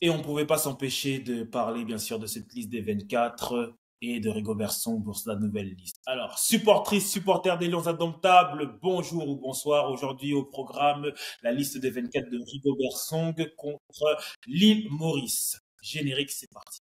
Et on ne pouvait pas s'empêcher de parler, bien sûr, de cette liste des 24 et de Rigobert Song pour la nouvelle liste. Alors, supportrices, supporters des Lions Indomptables, bonjour ou bonsoir. Aujourd'hui au programme, la liste des 24 de Rigobert Song contre l'île Maurice. Générique, c'est parti.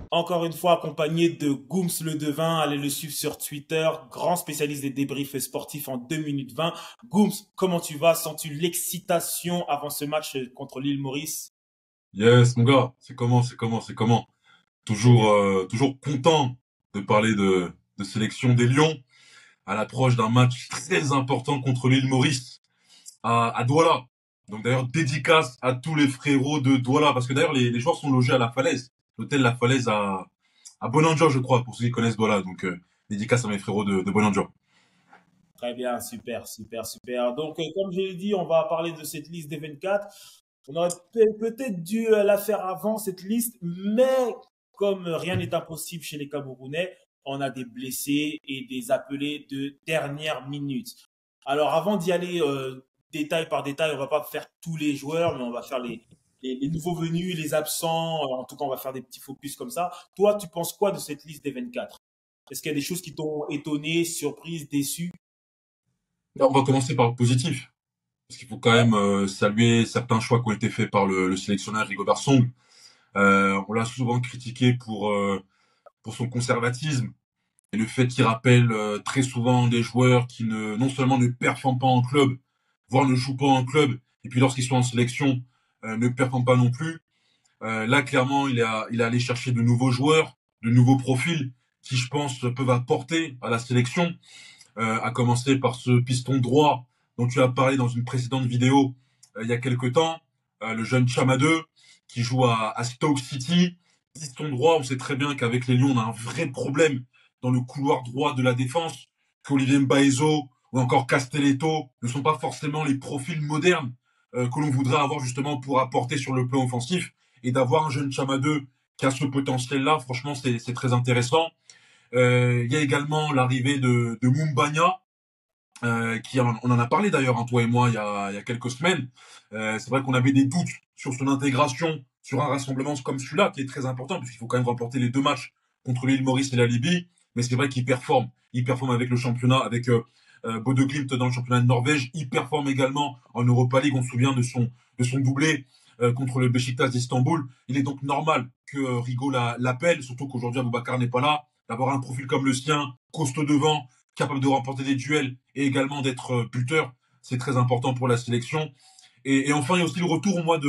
Encore une fois accompagné de Gooms le Devin, allez le suivre sur Twitter, grand spécialiste des débriefs sportifs en 2 minutes 20. Gooms, comment tu vas? Sens-tu l'excitation avant ce match contre l'île Maurice? Yes, mon gars, c'est comment? Très bien. Toujours content de parler de sélection des Lions à l'approche d'un match très important contre l'île Maurice à Douala. Donc d'ailleurs, dédicace à tous les frérots de Douala, parce que d'ailleurs, les joueurs sont logés à la Falaise, l'hôtel La Falaise à Bonandia, je crois, pour ceux qui connaissent Douala. Donc, dédicace à mes frérots de Bonandia. Très bien, super, super, super. Donc, comme je l'ai dit, on va parler de cette liste des 24. On aurait peut-être dû la faire avant, cette liste, mais comme rien n'est impossible chez les Camerounais, on a des blessés et des appelés de dernière minute. Alors, avant d'y aller détail par détail, on va pas faire tous les joueurs, mais on va faire les nouveaux venus, les absents. En tout cas, on va faire des petits focus comme ça. Toi, tu penses quoi de cette liste des 24? Est-ce qu'il y a des choses qui t'ont étonné, surprise, déçu? Là, on va commencer par le positif, parce qu'il faut quand Ouais. même saluer certains choix qui ont été faits par le sélectionneur Rigobert Song. On l'a souvent critiqué pour son conservatisme et le fait qu'il rappelle très souvent des joueurs qui non seulement ne performent pas en club, voire ne jouent pas en club, et puis lorsqu'ils sont en sélection, ne performent pas non plus. Là, clairement, il est allé chercher de nouveaux joueurs, de nouveaux profils qui, je pense, peuvent apporter à la sélection, à commencer par ce piston droit dont tu as parlé dans une précédente vidéo il y a quelques temps, le jeune Chamadeux qui joue à Stoke City. Piston droit, on sait très bien qu'avec les Lions, on a un vrai problème dans le couloir droit de la défense, qu'Olivier Mbaezo ou encore Castelletto ne sont pas forcément les profils modernes que l'on voudrait avoir justement pour apporter sur le plan offensif. Et d'avoir un jeune Chamadeux qui a ce potentiel-là, franchement, c'est très intéressant. Il y a également l'arrivée de Mumbagna, on en a parlé d'ailleurs, hein, toi et moi, il y a quelques semaines. C'est vrai qu'on avait des doutes sur son intégration sur un rassemblement comme celui-là, qui est très important, puisqu'il faut quand même remporter les deux matchs contre l'île Maurice et la Libye. Mais c'est vrai qu'il performe. Il performe avec le championnat, avec Bodø Glimt dans le championnat de Norvège. Il performe également en Europa League. On se souvient de son doublé contre le Beşiktaş d'Istanbul. Il est donc normal que Rigo l'appelle, surtout qu'aujourd'hui Aboubacar n'est pas là. D'avoir un profil comme le sien, costaud devant, capable de remporter des duels et également d'être buteur, c'est très important pour la sélection. Et enfin, il y a aussi le retour, moi,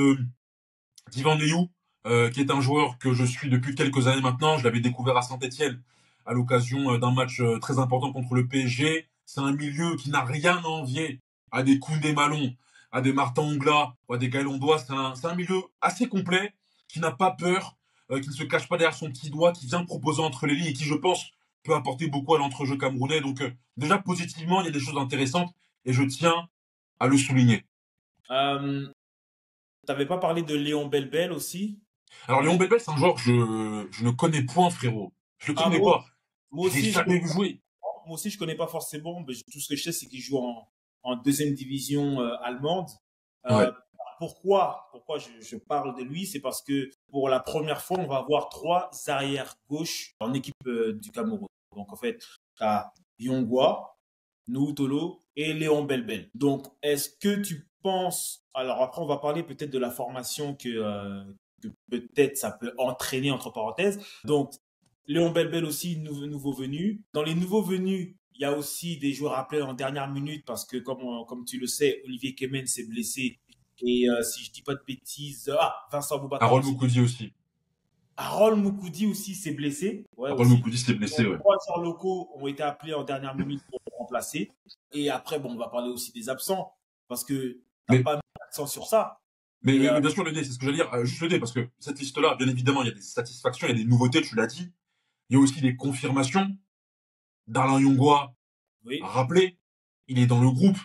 d'Ivan Neyou, qui est un joueur que je suis depuis quelques années maintenant. Je l'avais découvert à Saint-Etienne à l'occasion d'un match très important contre le PSG. C'est un milieu qui n'a rien à envier à des Koundé Malon, à des Martin Ongla ou à des Gaël Ondoa. C'est un milieu assez complet, qui n'a pas peur, qui ne se cache pas derrière son petit doigt, qui vient proposer entre les lignes et qui, je pense, peut apporter beaucoup à l'entrejeu camerounais. Donc, déjà, positivement, il y a des choses intéressantes et je tiens à le souligner. Euh, T'avais pas parlé de Léon Belbel aussi? Alors, Léon Belbel, c'est un joueur que je ne connais point, frérot. Je le Ah, connais pas. moi Je l'ai aussi, je jamais connais, vu jouer. moi aussi, je connais pas forcément, mais tout ce que je sais, c'est qu'il joue en deuxième division allemande. Ouais. Euh, pourquoi je parle de lui? C'est parce que pour la première fois, on va avoir trois arrières gauche en équipe du Cameroun. Donc, en fait, t'as Yongwa, Noutolo et Léon Belbel. Donc, est-ce que tu penses, alors après, on va parler peut-être de la formation que peut-être ça peut entraîner entre parenthèses. Donc, Léon Belbel aussi, nouveau venu. Dans les nouveaux venus, il y a aussi des joueurs appelés en dernière minute parce que, comme tu le sais, Olivier Kemen s'est blessé. Et si je dis pas de bêtises, Vincent Boubacar Harold aussi. Moukoudi aussi. Harold Moukoudi aussi s'est blessé. Ouais, Harold aussi. Moukoudi s'est Donc, blessé, ouais. trois joueurs locaux ont été appelés en dernière minute pour le remplacer. Et après, bon, on va parler aussi des absents parce que t'as Mais, pas mis l'accent sur ça. Mais mais bien sûr, le dé, c'est ce que j'allais dire. Juste le dé, parce que cette liste-là, bien évidemment, il y a des satisfactions, il y a des nouveautés, tu l'as dit. Il y a aussi des confirmations. Darlan Yongwa a oui, rappelé. Il est dans le groupe.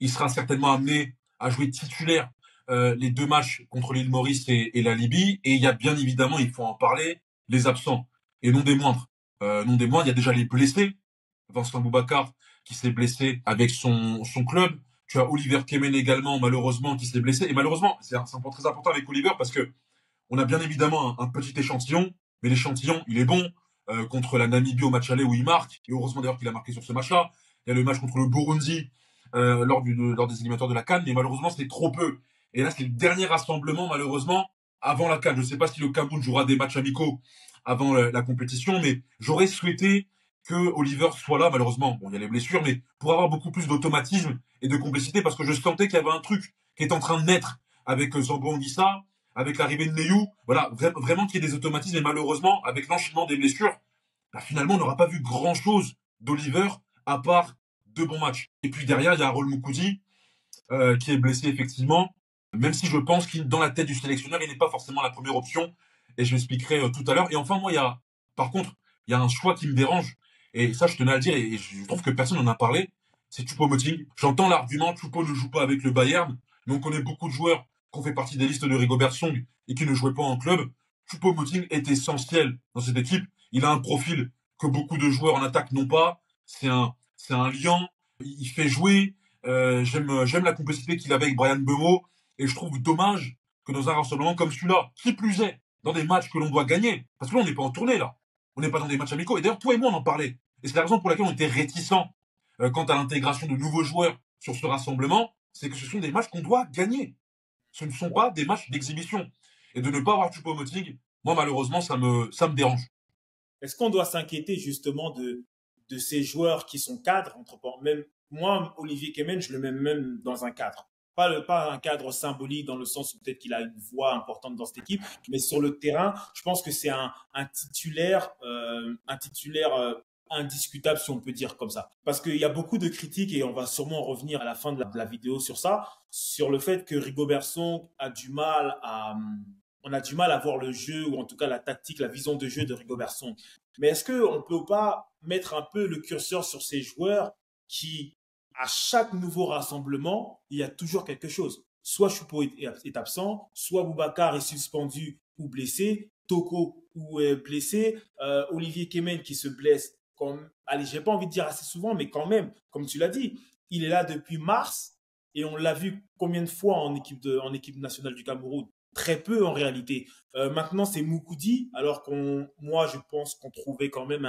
Il sera certainement amené à jouer titulaire les deux matchs contre l'île Maurice et la Libye. Et il y a bien évidemment, il faut en parler, les absents. Et non des moindres. Non des moindres, il y a déjà les blessés. Vincent Boubacar qui s'est blessé avec son club. Tu as Oliver Kemen également, malheureusement, qui s'est blessé. Et malheureusement, c'est un point très important avec Oliver parce que on a bien évidemment un petit échantillon, mais l'échantillon, il est bon. Contre la Namibie au match aller où il marque, et heureusement d'ailleurs qu'il a marqué sur ce match-là. Il y a le match contre le Burundi lors des éliminatoires de la CAN, mais malheureusement c'était trop peu. Et là c'est le dernier rassemblement malheureusement avant la CAN. Je ne sais pas si le Cameroun jouera des matchs amicaux avant la compétition, mais j'aurais souhaité que Oliver soit là. Malheureusement, bon il y a les blessures, mais pour avoir beaucoup plus d'automatisme et de complicité, parce que je sentais qu'il y avait un truc qui est en train de naître avec Zambo Anguissa, avec l'arrivée de Neyou, voilà, vraiment qu'il y ait des automatismes, et malheureusement, avec l'enchaînement des blessures, bah, finalement, on n'aura pas vu grand-chose d'Oliver, à part deux bons matchs. Et puis derrière, il y a Harold Moukoudi, qui est blessé effectivement, même si je pense qu'il, dans la tête du sélectionneur, il n'est pas forcément la première option, et je l'expliquerai tout à l'heure. Et enfin, moi, par contre, il y a un choix qui me dérange, et ça, je tenais à le dire, et je trouve que personne n'en a parlé, c'est Choupo-Moting. J'entends l'argument, Choupo ne joue pas avec le Bayern, mais on connaît beaucoup de joueurs qui ont fait partie des listes de Rigobert Song et qui ne jouaient pas en club. Choupo-Moting est essentiel dans cette équipe. Il a un profil que beaucoup de joueurs en attaque n'ont pas. C'est un lion. Il fait jouer. J'aime la complicité qu'il avait avec Brian Bemo. Et je trouve dommage que dans un rassemblement comme celui-là, qui plus est, dans des matchs que l'on doit gagner, parce que là, on n'est pas en tournée, là. On n'est pas dans des matchs amicaux. Et d'ailleurs, toi et moi, on en parlait. Et c'est la raison pour laquelle on était réticents quant à l'intégration de nouveaux joueurs sur ce rassemblement, c'est que ce sont des matchs qu'on doit gagner. Ce ne sont pas des matchs d'exhibition. Et de ne pas avoir Choupo-Moting, moi, malheureusement, ça me dérange. Est-ce qu'on doit s'inquiéter justement de ces joueurs qui sont cadres, même moi, Olivier Kemen, je le mets même dans un cadre. Pas un cadre symbolique dans le sens où peut-être qu'il a une voix importante dans cette équipe, mais sur le terrain, je pense que c'est un titulaire indiscutable si on peut dire comme ça. Parce qu'il y a beaucoup de critiques et on va sûrement revenir à la fin de la vidéo sur ça, sur le fait que Rigobert Song a du mal à on a du mal à voir le jeu, ou en tout cas la tactique, la vision de jeu de Rigobert Song. Mais est-ce qu'on ne peut pas mettre un peu le curseur sur ces joueurs qui, à chaque nouveau rassemblement, il y a toujours quelque chose. Soit Choupo est absent, soit Boubacar est suspendu ou blessé, Toko ou est blessé, Olivier Kemen qui se blesse. Allez, j'ai pas envie de dire assez souvent, mais quand même, comme tu l'as dit, il est là depuis mars et on l'a vu combien de fois en équipe nationale du Cameroun. Très peu en réalité. Maintenant, c'est Moukoudi, alors moi, je pense qu'on trouvait quand même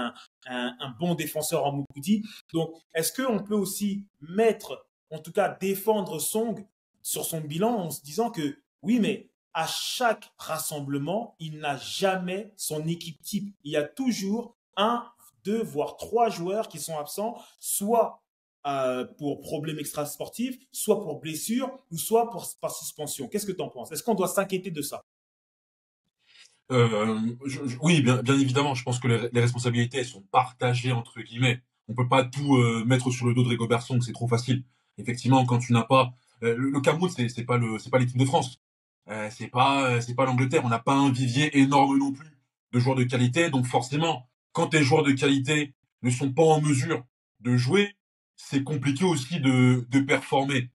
un bon défenseur en Moukoudi. Donc, est-ce qu'on peut aussi mettre, en tout cas, défendre Song sur son bilan en se disant que oui, mais à chaque rassemblement, il n'a jamais son équipe type. Il y a toujours un, deux, voire trois joueurs qui sont absents, soit pour problème extrasportif, soit pour blessure, ou soit par suspension. Qu'est-ce que tu en penses? Est-ce qu'on doit s'inquiéter de ça? Oui, bien évidemment, je pense que les responsabilités elles sont partagées entre guillemets. On peut pas tout mettre sur le dos de Rigobert Song, c'est trop facile. Effectivement, quand tu n'as pas le Cameroun, c'est pas l'équipe de France, c'est pas l'Angleterre. On n'a pas un vivier énorme non plus de joueurs de qualité, donc forcément, quand tes joueurs de qualité ne sont pas en mesure de jouer, c'est compliqué aussi de performer.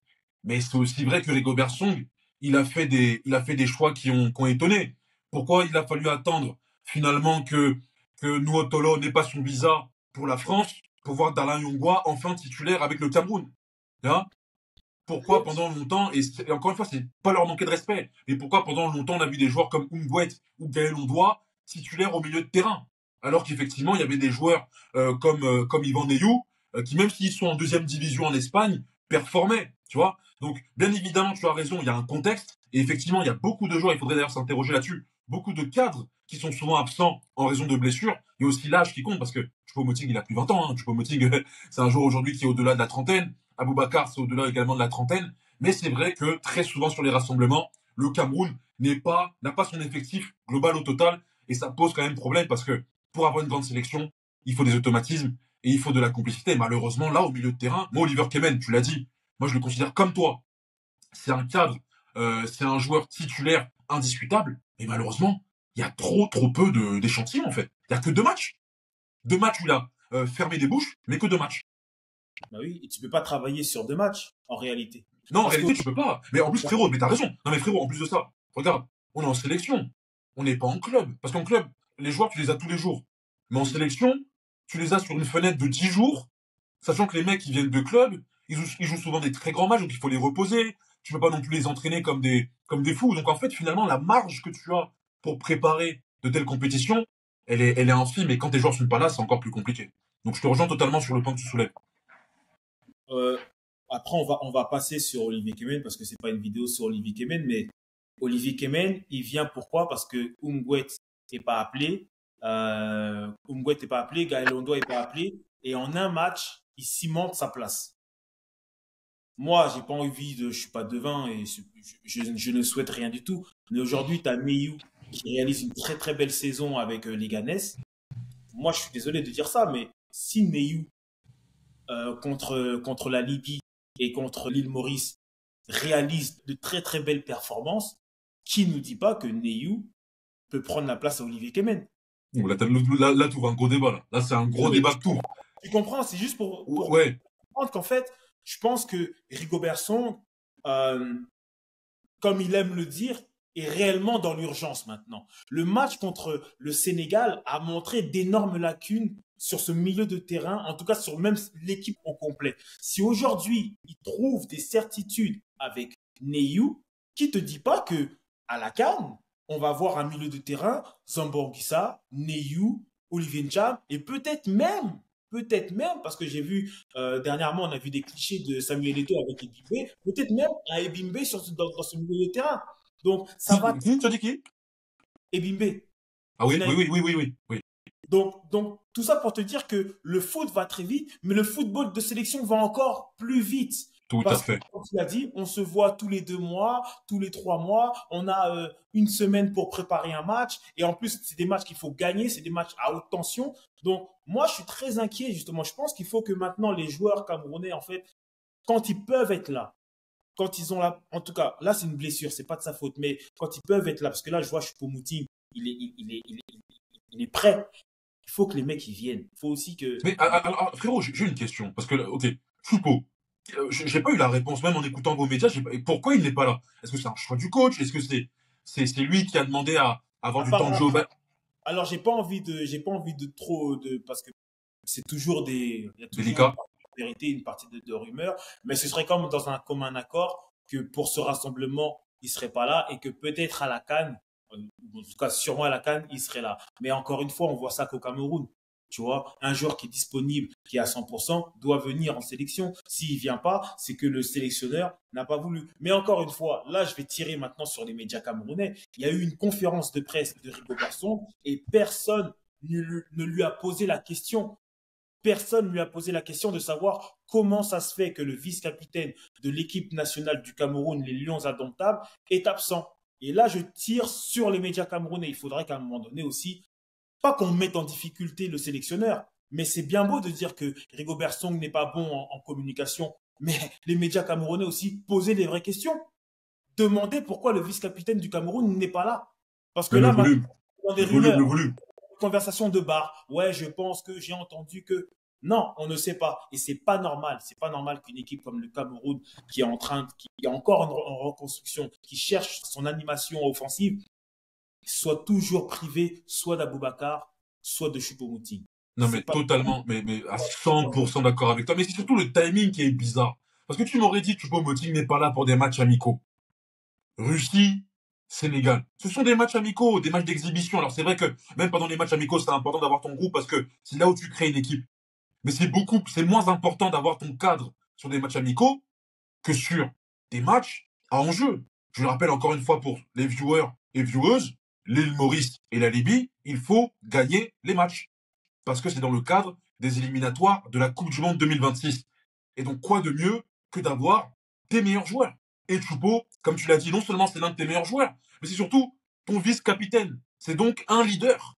Mais c'est aussi vrai que Rigobert Song, il a fait des choix qui ont étonné. Pourquoi il a fallu attendre finalement que Nuotolo n'ait pas son visa pour la France pour voir Darlan Yongwa enfin titulaire avec le Cameroun? Hein. Pourquoi pendant longtemps, et encore une fois, c'est pas leur manquer de respect, mais pourquoi pendant longtemps on a vu des joueurs comme Umgwet ou Gaël Ondoa titulaires au milieu de terrain? Alors qu'effectivement, il y avait des joueurs comme Yvan Neyou, qui même s'ils sont en deuxième division en Espagne, performaient, tu vois. Donc, bien évidemment, tu as raison, il y a un contexte, et effectivement, il y a beaucoup de joueurs, il faudrait d'ailleurs s'interroger là-dessus, beaucoup de cadres qui sont souvent absents en raison de blessures, et aussi l'âge qui compte, parce que Choupo-Moting, il a plus 20 ans, hein. Choupo-Moting, c'est un joueur aujourd'hui qui est au-delà de la trentaine. Aboubacar, c'est au-delà également de la trentaine. Mais c'est vrai que très souvent sur les rassemblements, le Cameroun n'a pas son effectif global au total. Et ça pose quand même problème parce que pour avoir une grande sélection, il faut des automatismes et il faut de la complicité. Et malheureusement, là, au milieu de terrain, moi, Oliver Kemen, tu l'as dit, moi, je le considère comme toi. C'est un cadre, c'est un joueur titulaire indiscutable. Mais malheureusement, il y a trop peu d'échantillons, en fait. Il y a que deux matchs. Deux matchs où il a fermé des bouches, mais que deux matchs. Bah oui, et tu peux pas travailler sur deux matchs, en réalité. Non, en Parce que, réalité, tu peux pas. Mais en plus, frérot, mais t'as raison. Non, mais frérot, en plus de ça, regarde, on est en sélection. On n'est pas en club. Parce qu'en club, les joueurs, tu les as tous les jours. Mais en sélection, tu les as sur une fenêtre de 10 jours, sachant que les mecs, ils viennent de club, ils jouent souvent des très grands matchs, donc il faut les reposer. Tu peux pas non plus les entraîner comme des fous. Donc en fait, finalement, la marge que tu as pour préparer de telles compétitions, elle est infime. Et quand tes joueurs sont pas là, c'est encore plus compliqué. Donc je te rejoins totalement sur le point que tu soulèves. Euh, Après, on va passer sur Olivier Kemen parce que c'est pas une vidéo sur Olivier Kemen, mais Olivier Kemen, il vient pourquoi? Parce que Umguet n'est pas appelé, Umguet n'est pas appelé, Gaël Ondoa n'est pas appelé, et en un match, il cimente sa place. Moi, j'ai pas envie de, je suis pas devin et je ne souhaite rien du tout. Mais aujourd'hui, tu as Meyou qui réalise une très très belle saison avec les Ganes. Moi, je suis désolé de dire ça, mais si Meyou contre la Libye et contre l'île Maurice réalise de très très belles performances, qui nous dit pas que Neyou peut prendre la place à Olivier Kemen? Ouh, là, tu vois un gros débat. Là, c'est un Non, gros mais débat de tout. tu comprends, c'est juste pour Ouais. comprendre qu'en fait, je pense que Rigobert Song, euh, comme il aime le dire, est réellement dans l'urgence maintenant. Le match contre le Sénégal a montré d'énormes lacunes sur ce milieu de terrain, en tout cas sur même l'équipe au complet. Si aujourd'hui, il trouve des certitudes avec Neyou, qui te dit pas que à la CAN, on va voir un milieu de terrain, Zamborgissa, Neyou, Olivier Ncham, et peut-être même, parce que j'ai vu dernièrement, on a vu des clichés de Samuel Eto'o avec Ebimbe, peut-être même un Ebimbe dans ce milieu de terrain. Donc, ça va. Tu as dit qui? Ebimbe. Ah oui, oui. Donc, tout ça pour te dire que le foot va très vite, mais le football de sélection va encore plus vite. Tout à Parce que, fait. comme tu l'as dit, on se voit tous les 2 mois, tous les 3 mois. On a une semaine pour préparer un match. Et en plus, c'est des matchs qu'il faut gagner, c'est des matchs à haute tension. Donc, moi, je suis très inquiet, justement. Je pense qu'il faut que maintenant, les joueurs camerounais, en fait, quand ils peuvent être là, quand ils ont là, en tout cas, là, c'est une blessure, c'est pas de sa faute, mais quand ils peuvent être là, parce que là, je vois, je suis Choupo-Moting, il est prêt. Il faut que les mecs, ils viennent. Il faut aussi que. Mais alors, frérot, j'ai une question. Parce que, ok, Choupo, j'ai pas eu la réponse, même en écoutant vos médias. Pourquoi il n'est pas là? Est-ce que c'est un choix du coach? Est-ce que c'est lui qui a demandé à avoir du temps de jeu au Alors, j'ai pas envie de trop parce que c'est toujours il y a toujours une délicat? partie de vérité, une partie de rumeur, mais ce serait comme dans un commun accord que pour ce rassemblement, il serait pas là et que peut-être à la CAN, en tout cas sûrement à la CAN, il serait là. Mais encore une fois, on voit ça qu'au Cameroun. Tu vois, un joueur qui est disponible, qui est à 100%, doit venir en sélection. S'il vient pas, c'est que le sélectionneur n'a pas voulu. Mais encore une fois, là, je vais tirer maintenant sur les médias camerounais. Il y a eu une conférence de presse de Rigobert Song et personne ne lui a posé la question. Personne ne lui a posé la question de savoir comment ça se fait que le vice-capitaine de l'équipe nationale du Cameroun, les Lions Indomptables, est absent. Et là, je tire sur les médias camerounais. Il faudrait qu'à un moment donné aussi, pas qu'on mette en difficulté le sélectionneur, mais c'est bien beau de dire que Rigobert Song n'est pas bon en communication, mais les médias camerounais aussi posaient les vraies questions. Demander pourquoi le vice-capitaine du Cameroun n'est pas là. Parce que Mais le là, maintenant, volume, dans des rumeurs, le volume. conversation de bar. Ouais, je pense que j'ai entendu que. Non, on ne sait pas. Et c'est pas normal. C'est pas normal qu'une équipe comme le Cameroun, qui est encore en reconstruction, qui cherche son animation offensive, soit toujours privée soit d'Aboubacar, soit de Choupo-Moting. Non, C'est mais pas. totalement, mais à 100% d'accord avec toi. Mais c'est surtout le timing qui est bizarre. Parce que tu m'aurais dit que Choupo-Moting n'est pas là pour des matchs amicaux. Russie, Sénégal. Ce sont des matchs amicaux, des matchs d'exhibition. Alors c'est vrai que même pendant les matchs amicaux, c'est important d'avoir ton groupe parce que c'est là où tu crées une équipe. Mais c'est moins important d'avoir ton cadre sur des matchs amicaux que sur des matchs à enjeu. Je le rappelle encore une fois pour les viewers et vieweuses, l'île Maurice et la Libye, il faut gagner les matchs. Parce que c'est dans le cadre des éliminatoires de la Coupe du Monde 2026. Et donc, quoi de mieux que d'avoir tes meilleurs joueurs? Et Choupo, comme tu l'as dit, non seulement c'est l'un de tes meilleurs joueurs, mais c'est surtout ton vice-capitaine. C'est donc un leader.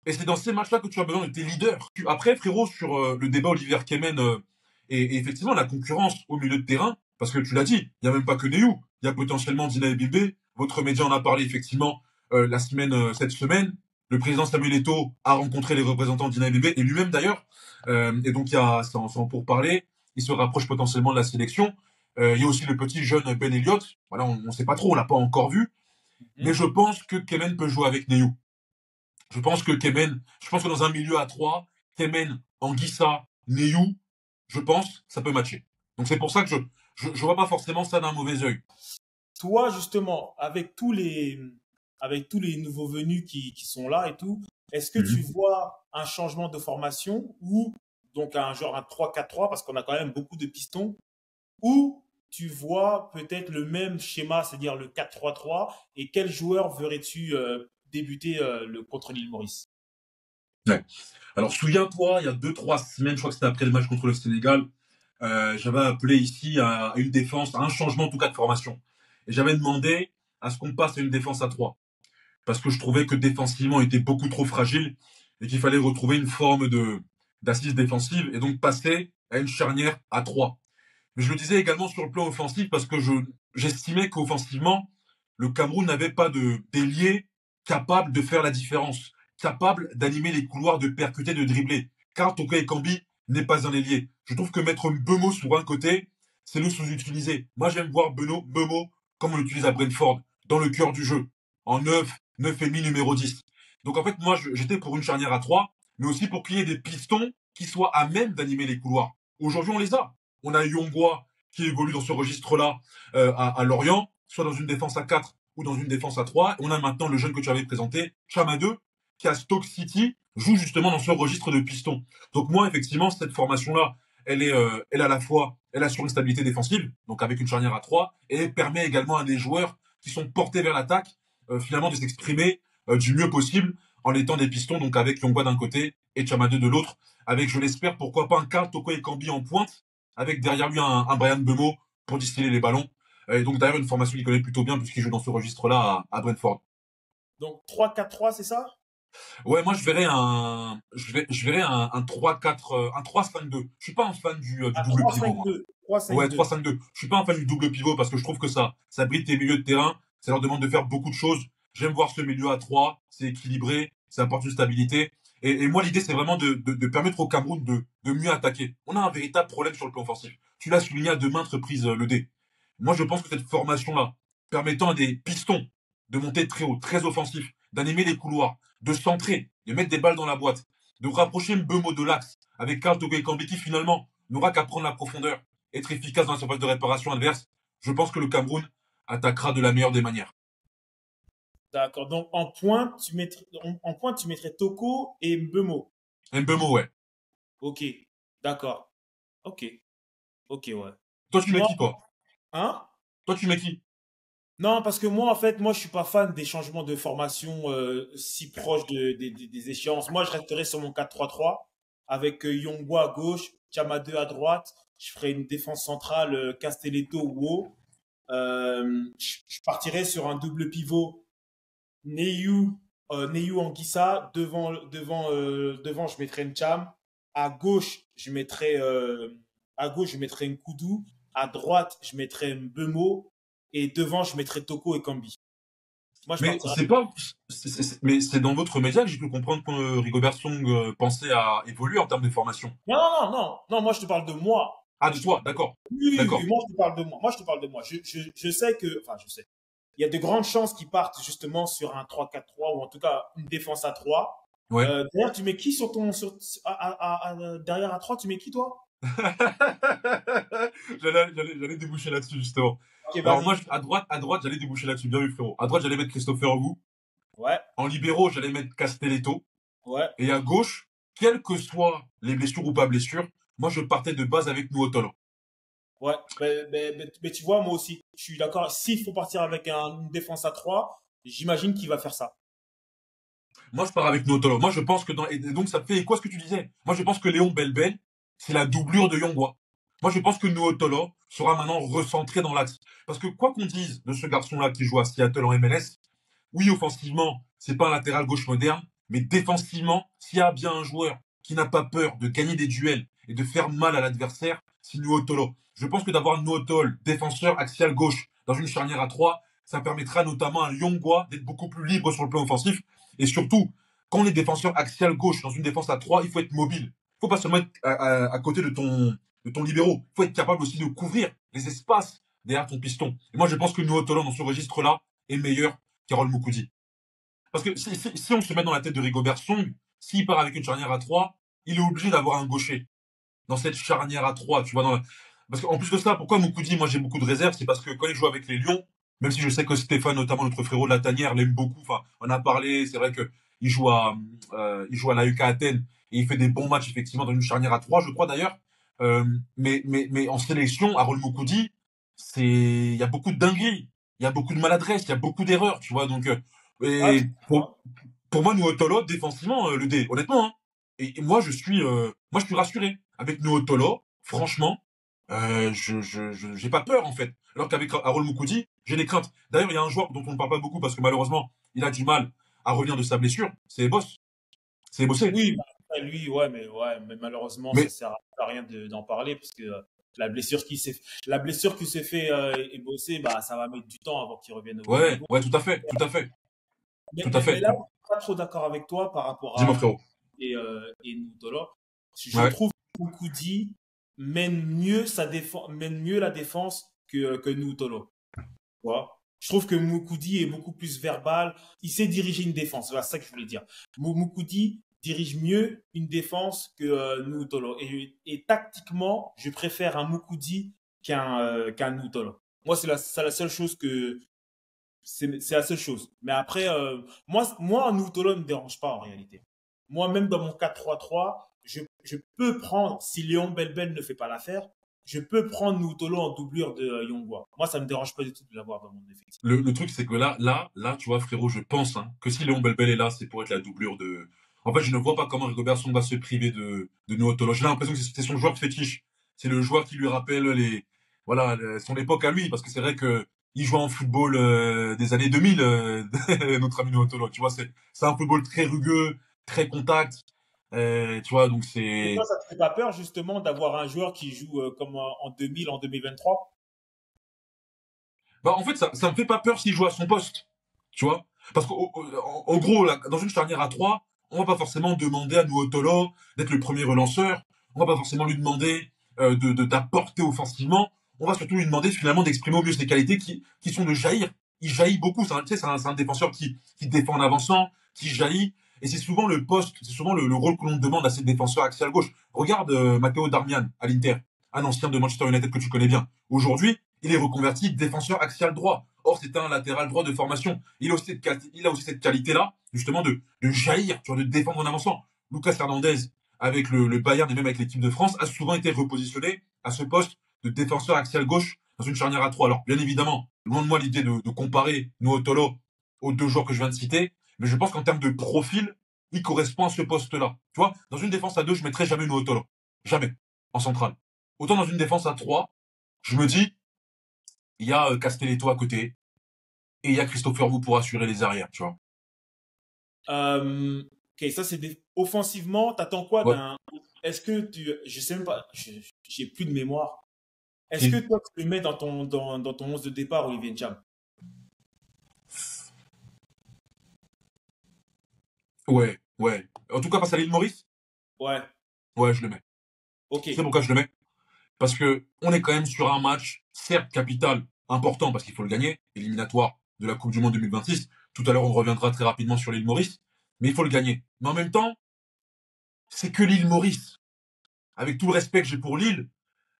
Et c'est dans ces matchs-là que tu as besoin de tes leaders. Après, frérot, sur le débat Olivier Kemen et effectivement la concurrence au milieu de terrain, parce que tu l'as dit, il n'y a même pas que Neyou, il y a potentiellement Dina Ebimbe. Votre média en a parlé effectivement cette semaine. Le président Samuel Eto'o a rencontré les représentants d'Ina Ebimbe et lui-même d'ailleurs. Et donc, c'est en pour parler. Il se rapproche potentiellement de la sélection. Il y a aussi le petit jeune Ben Elliott. Voilà, on ne sait pas trop, on l'a pas encore vu. Mais je pense que Kemen peut jouer avec Neyou. Je pense que dans un milieu à 3, Kemen, Anguissa, Neyou, je pense, ça peut matcher. Donc c'est pour ça que je vois pas forcément ça d'un mauvais œil. Toi, justement, avec tous les nouveaux venus qui sont là et tout, est-ce que tu Mhm. vois un changement de formation ou donc un genre un 3-4-3 parce qu'on a quand même beaucoup de pistons ou tu vois peut-être le même schéma, c'est-à-dire le 4-3-3 et quel joueur verrais-tu débuter contre l'île Maurice? Ouais. Alors souviens-toi, il y a 2, 3 semaines, je crois que c'était après le match contre le Sénégal, j'avais appelé ici à une défense, à un changement en tout cas de formation. Et j'avais demandé à ce qu'on passe à une défense à 3. Parce que je trouvais que défensivement, on était beaucoup trop fragile et qu'il fallait retrouver une forme de d'assise défensive et donc passer à une charnière à 3. Mais je le disais également sur le plan offensif parce que j'estimais qu'offensivement, le Cameroun n'avait pas de d'ailier capable de faire la différence, capable d'animer les couloirs, de percuter, de dribbler. Car Toko Ekambi n'est pas un ailier. Je trouve que mettre Bemo sur un côté, c'est le sous-utiliser. Moi, j'aime voir Bemo comme on l'utilise à Brentford, dans le cœur du jeu, en 9 et demi numéro 10. Donc en fait, moi, j'étais pour une charnière à 3, mais aussi pour qu'il y ait des pistons qui soient à même d'animer les couloirs. Aujourd'hui, on les a. On a Yongwa qui évolue dans ce registre-là à Lorient, soit dans une défense à 4 ou dans une défense à 3. On a maintenant le jeune que tu avais présenté, Chama 2, qui à Stoke City joue justement dans ce registre de piston. Donc moi, effectivement, cette formation-là, elle à la fois, elle assure une stabilité défensive, donc avec une charnière à 3, et elle permet également à des joueurs qui sont portés vers l'attaque, finalement, de s'exprimer du mieux possible en étant des pistons, donc avec Yongwa d'un côté et Chama 2 de l'autre, avec, je l'espère, pourquoi pas un Karl Toko Ekambi en pointe, avec derrière lui un Brian Bemo pour distiller les ballons. Et donc d'ailleurs une formation qu'il connaît plutôt bien puisqu'il joue dans ce registre-là à Brentford. Donc 3-4-3, c'est ça? Ouais, moi je verrais un 3-4, un 3-5-2. Je suis pas un fan du Ah, double pivot, moi. 3-5-2. Ouais, 3-5-2. 3-5-2. Je suis pas un fan du double pivot parce que je trouve que ça bride tes milieux de terrain. Ça leur demande de faire beaucoup de choses. J'aime voir ce milieu à 3. C'est équilibré. Ça apporte une stabilité. Et moi, l'idée, c'est vraiment de permettre au Cameroun de mieux attaquer. On a un véritable problème sur le plan offensif. Tu l'as souligné à de maintes reprises, le D. Moi, je pense que cette formation-là, permettant à des pistons de monter très haut, très offensif, d'animer les couloirs, de centrer, de mettre des balles dans la boîte, de rapprocher Mbeumo de l'axe avec Karl Toko Ekambi qui finalement n'aura qu'à prendre la profondeur, être efficace dans la surface de réparation adverse, je pense que le Cameroun attaquera de la meilleure des manières. D'accord. Donc en pointe, tu mettrais Toko et Mbemo. Mbeumo, ouais. Ok. D'accord. Ok. Ok, ouais. Toi, tu mets Moi, qui, toi? hein? Toi, tu mets qui? Non, parce que moi, en fait, moi, je suis pas fan des changements de formation si proches des échéances. Moi, je resterai sur mon 4-3-3 avec Yongwa à gauche, Chama 2 à droite. Je ferai une défense centrale Castelletto ou Wo. Je partirai sur un double pivot Neyu, Neyu Anguissa. Devant, je mettrai Ncham. À gauche, je mettrai Nkoudou. À droite, je mettrai Mbemo. Et devant, je mettrai Toko et Kambi. Moi, je Mais partirai. c'est pas, mais c'est dans votre média que j'ai pu comprendre que Rigobert Song pensait à évoluer en termes de formation. Non, non, non, non, non, moi, je te parle de moi. Ah, Moi, de je te toi, parle de... d'accord. Oui, oui, oui, D'accord. moi, je te parle de moi. Moi, je te parle de moi. Je sais que, enfin, je sais. Il y a de grandes chances qu'ils partent justement sur un 3-4-3 ou en tout cas une défense à 3. Ouais. D'ailleurs, tu mets qui sur ton, derrière à 3, tu mets qui, toi? J'allais déboucher là-dessus, justement. Ok, Alors vas-y. moi, à droite, j'allais déboucher là-dessus, bien vu, frérot. À droite, j'allais mettre Christopher Wu. Ouais, En libéraux, j'allais mettre Castelletto. ouais, Et à gauche, quelles que soient les blessures ou pas blessures, moi, je partais de base avec Nuotolo. ouais. Mais tu vois, moi aussi, je suis d'accord. S'il faut partir avec une défense à 3, j'imagine qu'il va faire ça. Moi, je pars avec Nuotolo. Moi, je pense que et donc, ça fait quoi ce que tu disais? Moi, je pense que Léon Belbel, c'est la doublure de Yongwa. Moi, je pense que Nuotolo sera maintenant recentré dans l'axe. Parce que quoi qu'on dise de ce garçon-là qui joue à Seattle en MLS, oui, offensivement, c'est pas un latéral gauche moderne, mais défensivement, s'il y a bien un joueur qui n'a pas peur de gagner des duels et de faire mal à l'adversaire, c'est Nuotolo. Je pense que d'avoir Nuotolo, défenseur axial gauche, dans une charnière à 3, ça permettra notamment à Yongwa d'être beaucoup plus libre sur le plan offensif. Et surtout, quand on est défenseur axial gauche dans une défense à 3, il faut être mobile. Il faut pas seulement être à côté de ton libéraux. Il faut être capable aussi de couvrir les espaces derrière ton piston. Et moi, je pense que Nuotolo, dans ce registre-là, est meilleur Carole Moukoudi. Parce que si on se met dans la tête de Rigobert Song, s'il part avec une charnière à 3, il est obligé d'avoir un gaucher. dans cette charnière à 3, tu vois. Parce qu'en plus de ça, pourquoi Moukoudi, moi j'ai beaucoup de réserves, c'est parce que quand il joue avec les Lions, même si je sais que Stéphane, notamment notre frérot de la Tanière, l'aime beaucoup, enfin, on a parlé, c'est vrai que il joue à la UK Athènes et il fait des bons matchs effectivement dans une charnière à 3, je crois d'ailleurs. Mais en sélection, Harold Moukoudi, il y a beaucoup de dingueries, il y a beaucoup de maladresse, il y a beaucoup d'erreurs, tu vois. Donc, Ah, et pour moi, Nuotolo, défensivement, le D, honnêtement, hein. Et moi, je suis rassuré. Avec Nuotolo, franchement, j'ai pas peur, en fait. Alors qu'avec Harold Moukoudi, j'ai des craintes. D'ailleurs, il y a un joueur dont on ne parle pas beaucoup parce que malheureusement, il a du mal à revenir de sa blessure. C'est Boss. C'est Bossé. oui, bah, après, lui, ouais, mais malheureusement, ça Mais, sert à rien d'en parler parce que la blessure qui s'est fait et bosser, bah, ça va mettre du temps avant qu'il revienne au ouais, niveau. ouais, tout à fait, tout à fait, tout à Mais fait. là, je suis pas trop d'accord avec toi par rapport Dis-moi, à frérot. et Nutolo. Je Ouais. trouve que Mukudi mène mieux la défense que Nutolo. Tu vois. Je trouve que Mukudi est beaucoup plus verbal. Il sait diriger une défense. Voilà, c'est ça que je voulais dire. Mukudi dirige mieux une défense que Nutolo. Et tactiquement, je préfère un Mukudi qu'un Nutolo. Moi, c'est la seule chose que c'est la seule chose. Mais après, moi, un Nutolo ne me dérange pas en réalité. Moi, même dans mon 4-3-3, je peux prendre, si Léon Belbel ne fait pas l'affaire, je peux prendre Nutolo en doublure de Yongwa. Moi, ça me dérange pas du tout de l'avoir dans mon effectif. Le truc, c'est que là, tu vois, frérot, je pense hein, que si Léon Belbel est là, c'est pour être la doublure de. En fait, je ne vois pas comment Rigobert Song va se priver de Nuotolo. J'ai l'impression que c'est son joueur fétiche. C'est le joueur qui lui rappelle son époque à lui, parce que c'est vrai que il joue en football des années 2000, notre ami Nuotolo. Tu vois, c'est un football très rugueux, très contact. Tu vois, donc Et toi, c'est. ça te fait pas peur justement d'avoir un joueur qui joue comme en 2000, en 2023? Bah, en fait, ça me fait pas peur s'il joue à son poste. Tu vois? Parce qu'en gros, là, dans une charnière à 3, on va pas forcément demander à Nuotolo d'être le premier relanceur. On va pas forcément lui demander d'apporter offensivement. On va surtout lui demander finalement d'exprimer au mieux ses qualités qui sont de jaillir. Il jaillit beaucoup. Tu sais, c'est un défenseur qui défend en avançant, qui jaillit. Et c'est souvent le poste, c'est souvent le rôle que l'on demande à ces défenseurs axial gauche. Regarde Matteo Darmian à l'Inter, un ancien de Manchester United que tu connais bien. Aujourd'hui, il est reconverti défenseur axial droit. Or, c'était un latéral droit de formation. Il a aussi cette qualité-là, justement, de jaillir, tu vois, de défendre en avançant. Lucas Hernandez, avec le Bayern et même avec l'équipe de France, a souvent été repositionné à ce poste de défenseur axial gauche dans une charnière à 3. Alors, bien évidemment, loin de moi l'idée de comparer Nuotolo aux deux joueurs que je viens de citer, mais je pense qu'en termes de profil, il correspond à ce poste-là. Tu vois, dans une défense à 2, je mettrais jamais Nuotolo. Jamais. En centrale. Autant dans une défense à 3, je me dis, il y a Castelletto à côté et il y a Christopher Wu pour assurer les arrières, tu vois. Ok, ça offensivement, t'attends quoi Ouais. d'un. Est-ce que je sais même pas, j'ai plus de mémoire. Est-ce que Qui toi, tu le mets dans ton 11 de départ, Olivier Ncham? Ouais, ouais. En tout cas, face à l'île Maurice, Ouais, ouais, je le mets. ok. Tu sais pourquoi je le mets? Parce que on est quand même sur un match, certes capital, important parce qu'il faut le gagner, éliminatoire de la Coupe du Monde 2026. Tout à l'heure, on reviendra très rapidement sur l'île Maurice, mais il faut le gagner. Mais en même temps, c'est que l'île Maurice. Avec tout le respect que j'ai pour l'île,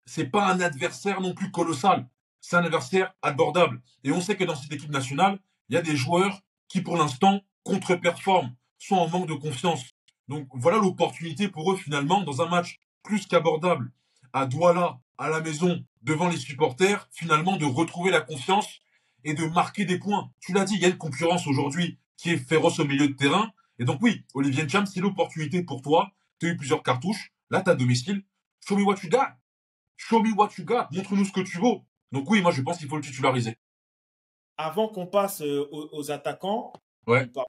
c'est pas un adversaire non plus colossal. C'est un adversaire abordable. Et on sait que dans cette équipe nationale, il y a des joueurs qui, pour l'instant, contre-performent, sont en manque de confiance. Donc voilà l'opportunité pour eux, finalement, dans un match plus qu'abordable, à Douala, à la maison, devant les supporters, finalement, de retrouver la confiance et de marquer des points. Tu l'as dit, il y a une concurrence aujourd'hui qui est féroce au milieu de terrain. Et donc oui, Olivier Ncham, c'est l'opportunité pour toi. Tu as eu plusieurs cartouches. Là, tu à domicile. Show me what you got. Show me what you got. Montre-nous ce que tu vaux. Donc oui, moi je pense qu'il faut le titulariser. Avant qu'on passe aux attaquants, Ouais. on, par-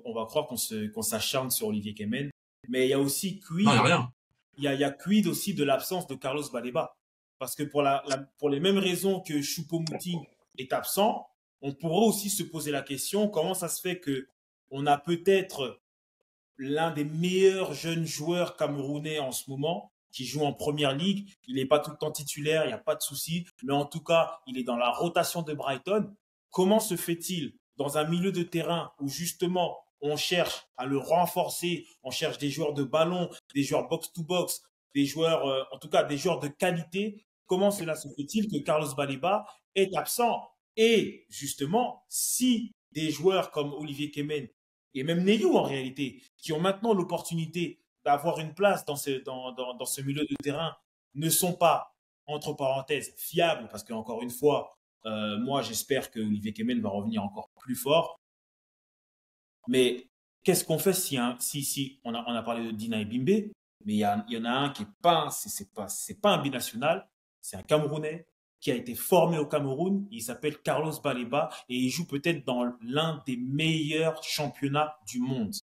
on va croire qu'on s'acharne sur Olivier Kemen, mais il y a aussi Non, il n'y a rien. il y a quid aussi de l'absence de Carlos Baleba. Parce que pour les mêmes raisons que Choupo-Moting est absent, on pourrait aussi se poser la question comment ça se fait que on a peut-être l'un des meilleurs jeunes joueurs camerounais en ce moment qui joue en première ligue. Il n'est pas tout le temps titulaire, il n'y a pas de souci, mais en tout cas, il est dans la rotation de Brighton. Comment se fait-il dans un milieu de terrain où justement on cherche à le renforcer, on cherche des joueurs de ballon, des joueurs box-to-box des joueurs, en tout cas des joueurs de qualité, comment cela se fait-il que Carlos Baleba est absent? Et justement, si des joueurs comme Olivier Kemen et même Neyou en réalité, qui ont maintenant l'opportunité d'avoir une place dans ce milieu de terrain, ne sont pas, entre parenthèses, fiables, parce qu'encore une fois, moi j'espère que Olivier Kemen va revenir encore plus fort. Mais qu'est-ce qu'on fait si on a parlé de Dina et Bimbe, mais il y en a un qui est pas, c'est pas un binational, c'est un Camerounais qui a été formé au Cameroun. Il s'appelle Carlos Baleba et il joue peut-être dans l'un des meilleurs championnats du monde.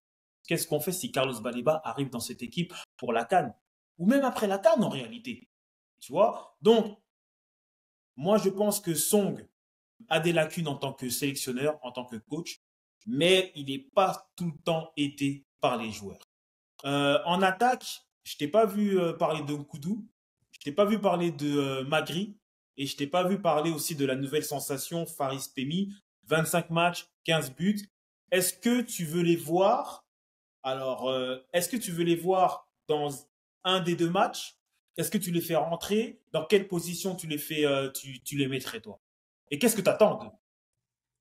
Qu'est-ce qu'on fait si Carlos Baleba arrive dans cette équipe pour la CAN ou même après la CAN en réalité, tu vois? Donc, moi je pense que Song a des lacunes en tant que sélectionneur, en tant que coach, mais il n'est pas tout le temps aidé par les joueurs. En attaque, je t'ai pas vu parler de Nkoudou, je t'ai pas vu parler de Magri, et je t'ai pas vu parler aussi de la nouvelle sensation Faris Pemi, 25 matchs, 15 buts. Est-ce que tu veux les voir? Alors, est-ce que tu veux les voir dans un des deux matchs? Est-ce que tu les fais rentrer? Dans quelle position tu les fais, tu les mettrais toi? Et qu'est-ce que tu attends d'eux?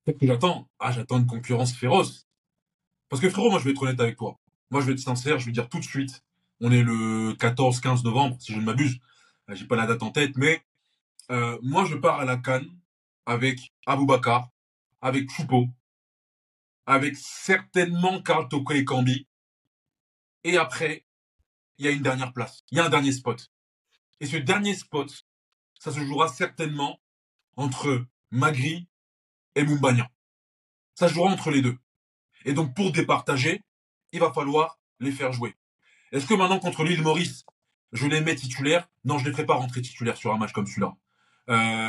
Qu'est-ce que j'attends? Ah, j'attends une concurrence féroce. Parce que frérot, moi, je vais être honnête avec toi. Moi, je vais être sincère, je vais dire tout de suite. On est le 14-15 novembre, si je ne m'abuse. J'ai pas la date en tête, mais moi, je pars à la CAN avec Aboubacar, avec Choupo, avec certainement Karl Toko et Kambi. Et après, il y a une dernière place. Il y a un dernier spot. Et ce dernier spot, ça se jouera certainement entre Magri et Mumbagna. Ça se jouera entre les deux. Et donc, pour départager, il va falloir les faire jouer. Est-ce que maintenant, contre l'île Maurice, je les mets titulaires? Non, je ne les ferai pas rentrer titulaires sur un match comme celui-là.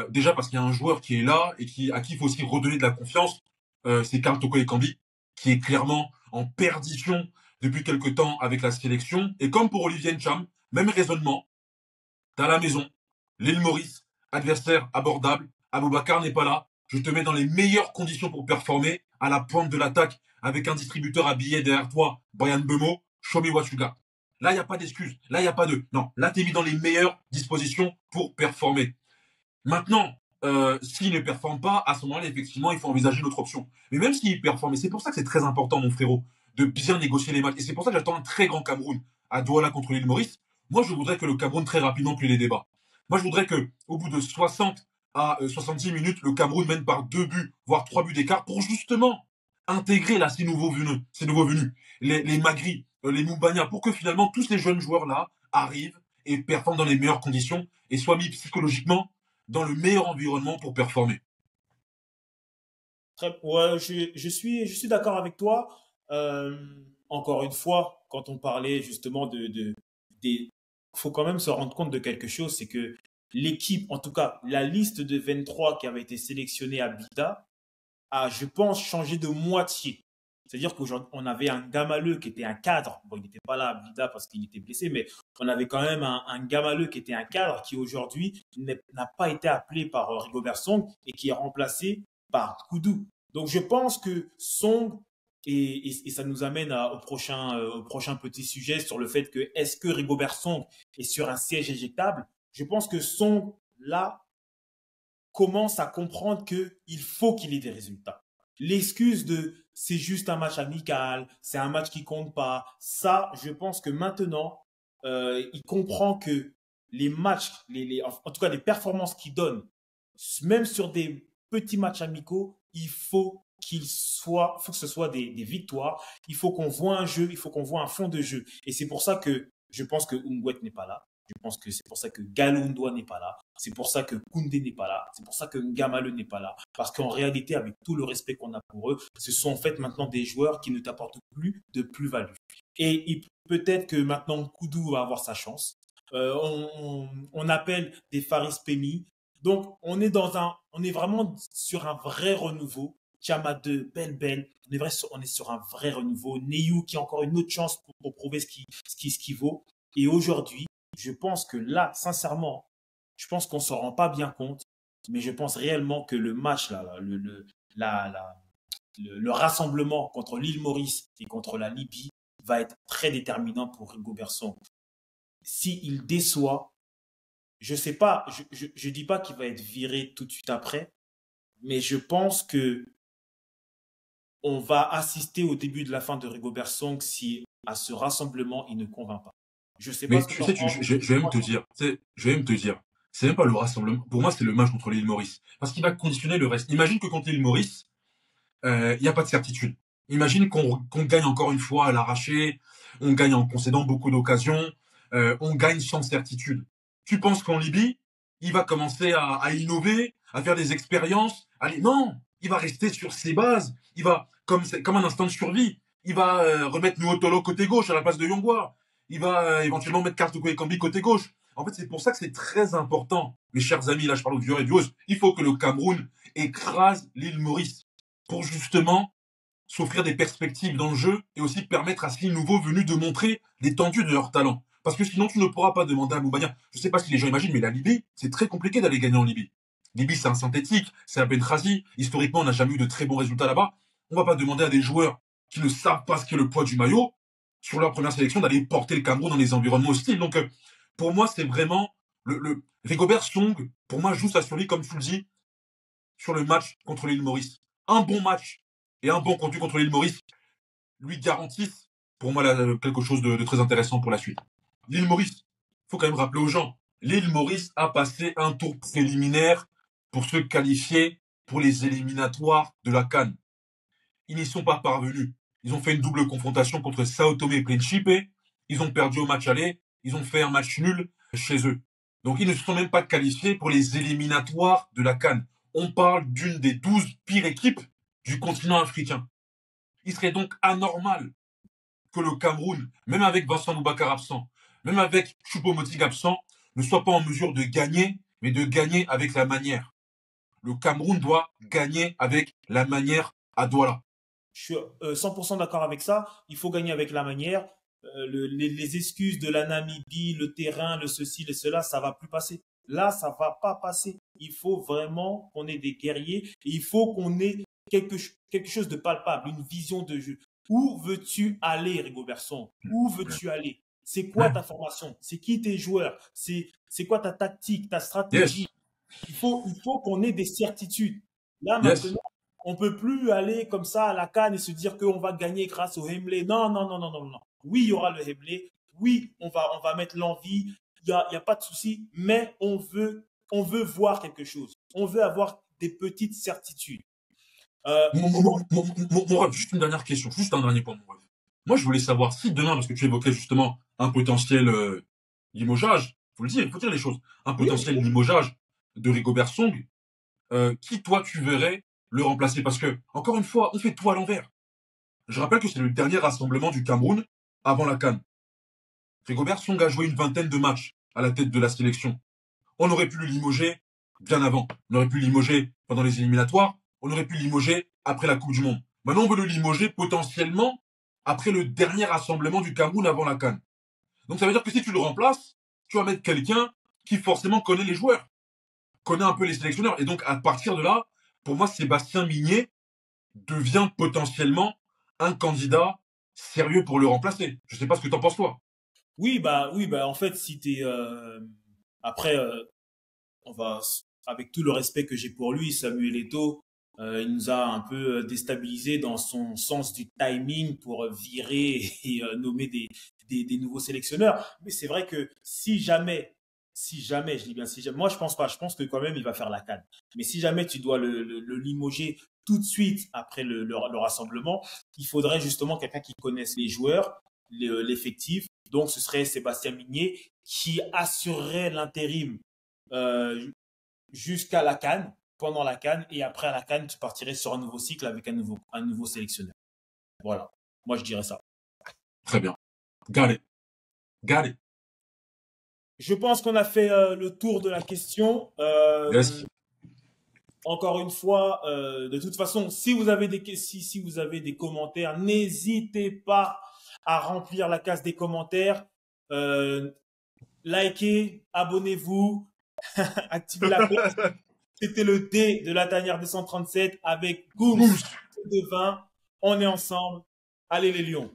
Déjà parce qu'il y a un joueur qui est là et à qui il faut aussi redonner de la confiance. C'est Karl Toko Ekambi, qui est clairement en perdition depuis quelque temps avec la sélection. Et comme pour Olivier Ncham, même raisonnement. T'as la maison, l'île Maurice, adversaire abordable. Aboubacar n'est pas là. Je te mets dans les meilleures conditions pour performer à la pointe de l'attaque avec un distributeur habillé derrière toi, Brian Bemo, show me what you got. Là, il n'y a pas d'excuses. Là, il n'y a pas de... Non, là, t'es mis dans les meilleures dispositions pour performer. Maintenant, s'il ne performe pas, à ce moment-là, effectivement, il faut envisager une autre option. Mais même s'il performe, et c'est pour ça que c'est très important, mon frérot, de bien négocier les matchs. Et c'est pour ça que j'attends un très grand Cameroun à Douala contre l'île Maurice. Moi, je voudrais que le Cameroun très rapidement plie les débats. Moi, je voudrais que, au bout de 60 à 70 minutes, le Cameroun mène par 2 buts, voire 3 buts d'écart, pour justement intégrer là ces nouveaux venus, les Magri, les Moubania, pour que finalement tous les jeunes joueurs là arrivent et performent dans les meilleures conditions et soient mis psychologiquement dans le meilleur environnement pour performer. Ouais, je suis d'accord avec toi. Euh, Encore une fois, quand on parlait justement faut quand même se rendre compte de quelque chose, c'est que l'équipe, en tout cas, la liste de 23 qui avait été sélectionnée à Bida, a, je pense, changé de moitié. C'est-à-dire qu'aujourd'hui, on avait un Gamaleu qui était un cadre. Bon, il n'était pas là à Blida parce qu'il était blessé, mais on avait quand même un Gamaleu qui était un cadre qui aujourd'hui n'a pas été appelé par Rigobert Song et qui est remplacé par Koudou. Donc je pense que Song, et ça nous amène au prochain petit sujet sur le fait que est-ce que Rigobert Song est sur un siège éjectable? Je pense que Song, là, commence à comprendre qu'il faut qu'il ait des résultats. L'excuse de c'est juste un match amical, c'est un match qui compte pas, ça, je pense que maintenant, il comprend que les matchs, en tout cas les performances qu'il donne, même sur des petits matchs amicaux, faut que ce soit des victoires, il faut qu'on voit un jeu, il faut qu'on voit un fond de jeu. Et c'est pour ça que je pense que Ungwet n'est pas là. Je pense que c'est pour ça que Galundoa n'est pas là. C'est pour ça que Koundé n'est pas là. C'est pour ça que Ngamale n'est pas là. Parce qu'en réalité, avec tout le respect qu'on a pour eux, ce sont en fait maintenant des joueurs qui ne t'apportent plus de plus-value. Et peut-être que maintenant Koudou va avoir sa chance. On appelle des Faris Pemi. Donc on est vraiment sur un vrai renouveau. Chama 2, Belle, on est sur un vrai renouveau. Neyou qui a encore une autre chance pour prouver ce qui vaut. Et aujourd'hui, je pense que là, sincèrement, je pense qu'on ne s'en rend pas bien compte, mais je pense réellement que le match, la- la- le rassemblement contre l'île Maurice et contre la Libye va être très déterminant pour Rigo Berson. s'il déçoit, je sais pas, je dis pas qu'il va être viré tout de suite après, mais je pense que on va assister au début de la fin de Rigobert Song si à ce rassemblement il ne convainc pas. Je sais pas Mais ce que tu tu en sais, penses. je vais même te dire, tu sais, je vais même te dire, c'est même pas le rassemblement. Pour moi, c'est le match contre l'île Maurice. Parce qu'il va conditionner le reste. Imagine que contre l'île Maurice, il n'y a pas de certitude. Imagine qu'on gagne encore une fois à l'arraché, on gagne en concédant beaucoup d'occasions, on gagne sans certitude. Tu penses qu'en Libye, il va commencer à innover, à faire des expériences? Allez, non, il va rester sur ses bases. Il va, comme un instinct de survie, il va remettre Nuotolo côté gauche à la place de Yongwa. Il va éventuellement mettre Kartoko Ekambi côté gauche. En fait, c'est pour ça que c'est très important, mes chers amis, là je parle aux viewers et vieweuses, il faut que le Cameroun écrase l'île Maurice pour justement s'offrir des perspectives dans le jeu et aussi permettre à ces nouveaux venus de montrer l'étendue de leur talent. Parce que sinon, tu ne pourras pas demander à Moubania. Je ne sais pas si les gens imaginent, mais la Libye, c'est très compliqué d'aller gagner en Libye. Libye, c'est un synthétique, c'est un Bentrazi. Historiquement, on n'a jamais eu de très bons résultats là-bas. On va pas demander à des joueurs qui ne savent pas ce qu'est le poids du maillot sur leur première sélection d'aller porter le Cameroun dans des environnements hostiles. Donc, pour moi, c'est vraiment le Rigobert Song, pour moi, joue sa survie, comme tu le dis, sur le match contre l'île Maurice. Un bon match et un bon contenu contre l'île Maurice lui garantissent, pour moi, quelque chose de très intéressant pour la suite. L'île Maurice, faut quand même rappeler aux gens, l'île Maurice a passé un tour préliminaire pour se qualifier pour les éliminatoires de la CAN. Ils n'y sont pas parvenus. Ils ont fait une double confrontation contre Sao Tomé et Principe. Ils ont perdu au match aller. Ils ont fait un match nul chez eux. Donc ils ne se sont même pas qualifiés pour les éliminatoires de la CAN. On parle d'une des 12 pires équipes du continent africain. Il serait donc anormal que le Cameroun, même avec Vincent Boubacar absent, même avec Choupo-Moting absent, ne soit pas en mesure de gagner, mais de gagner avec la manière. Le Cameroun doit gagner avec la manière à Douala. Je suis 100% d'accord avec ça. Il faut gagner avec la manière. Les excuses de la Namibie, le terrain, le ceci, le cela, ça va plus passer. Là, ça va pas passer. Il faut vraiment qu'on ait des guerriers. Et il faut qu'on ait quelque chose de palpable, une vision de jeu. Où veux-tu aller, Rigobertson? Où veux-tu aller? C'est quoi ta formation? C'est qui tes joueurs? C'est quoi ta tactique, ta stratégie? Yes, Il faut qu'on ait des certitudes. Là, yes. maintenant, on peut plus aller comme ça à la canne et se dire qu'on va gagner grâce au Hemley. Non, non, non, non, non, non. Oui, il y aura le Hemley. Oui, on va mettre l'envie. Il y a pas de souci. Mais on veut voir quelque chose. On veut avoir des petites certitudes. Moi, Mon ref, juste une dernière question, juste un dernier point, mon ref. Moi, je voulais savoir si demain, parce que tu évoquais justement un potentiel limogeage, faut le dire, il faut dire les choses, un oui, potentiel limogeage de Rigobert Song, qui toi tu verrais le remplacer? Parce que, encore une fois, on fait tout à l'envers. Je rappelle que c'est le dernier rassemblement du Cameroun avant la CAN. Rigobert Song a joué une vingtaine de matchs à la tête de la sélection. On aurait pu le limoger bien avant. On aurait pu le limoger pendant les éliminatoires. On aurait pu le limoger après la Coupe du Monde. Maintenant, on veut le limoger potentiellement après le dernier rassemblement du Cameroun avant la CAN. Donc ça veut dire que si tu le remplaces, tu vas mettre quelqu'un qui forcément connaît les joueurs, connaît un peu les sélectionneurs. Et donc à partir de là, pour moi, Sébastien Migné devient potentiellement un candidat sérieux pour le remplacer. Je sais pas ce que t'en penses toi. oui, bah, en fait, si t'es, après, on va, avec tout le respect que j'ai pour lui, Samuel Eto'o, il nous a un peu déstabilisé dans son sens du timing pour virer et nommer des nouveaux sélectionneurs. Mais c'est vrai que si jamais, je dis bien si jamais, moi je pense pas, je pense que quand même il va faire la CAN. Mais si jamais tu dois le limoger tout de suite après le rassemblement, il faudrait justement quelqu'un qui connaisse les joueurs, l'effectif. Donc ce serait Sébastien Migné qui assurerait l'intérim euh, jusqu'à la CAN, pendant la CAN, et après à la CAN, tu partirais sur un nouveau cycle avec un nouveau sélectionneur. Voilà. Moi, je dirais ça. Très bien. Got it. Got it. Je pense qu'on a fait le tour de la question. Yes. Encore une fois, de toute façon, si vous avez des commentaires, n'hésitez pas à remplir la case des commentaires. Euh, Likez, abonnez-vous, activez la cloche. C'était le D de la tanière 237 avec Gooms Boost. de vin. On est ensemble. Allez les lions.